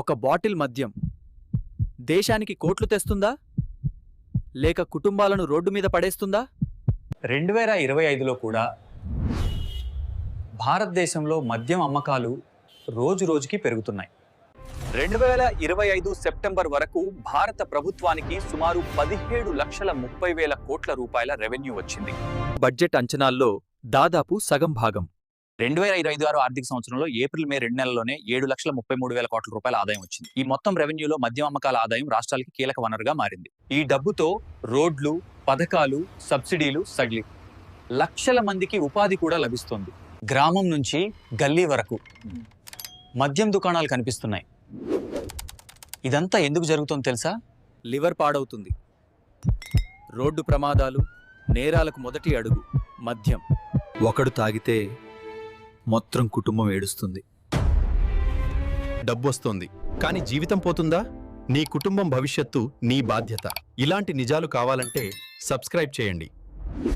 ఒక బాటిల్ మద్యం దేశానికి కోట్లు తెస్తుందా లేక కుటుంబాలను రోడ్డు మీద పడేస్తుందా? 2025లో కూడా భారతదేశంలో మద్యం అమ్మకాలు రోజు రోజుకి పెరుగుతున్నాయి. 2025 సెప్టెంబర్ వరకు భారత ప్రభుత్వానికి సుమారు 17,30,000 కోట్ల రూపాయల రెవెన్యూ వచ్చింది. బడ్జెట్ అంచనాల్లో దాదాపు సగం భాగం. 2025 ఆర్థిక సంవత్సరంలో ఏప్రిల్ మే 2 నెలల్లోనే 7,33,000 కోట్ల రూపాయల ఆదాయం వచ్చింది. ఈ మొత్తం రెవెన్యూలో మద్యం అమ్మకాల ఆదాయం రాష్ట్రాలకి కీలక వనరుగా మారింది. ఈ డబ్బుతో రోడ్లు, పథకాలు, సబ్సిడీలు సగిలి లక్షల మందికి ఉపాధి కూడా లభిస్తుంది. గ్రామం నుంచి గల్లీ వరకు మద్యం దుకాణాలు కనిపిస్తున్నాయి. ఇదంతా ఎందుకు జరుగుతుందో తెలుసా? లివర్ పాడవుతుంది, రోడ్డు ప్రమాదాలు, నేరాలకు మొదటి అడుగు మద్యం. ఒకడు తాగితే మొత్తం కుటుంబం ఏడుస్తుంది. డబ్బొస్తోంది, కానీ జీవితం పోతుందా? నీ కుటుంబం భవిష్యత్తు నీ బాధ్యత. ఇలాంటి నిజాలు కావాలంటే సబ్స్క్రైబ్ చేయండి.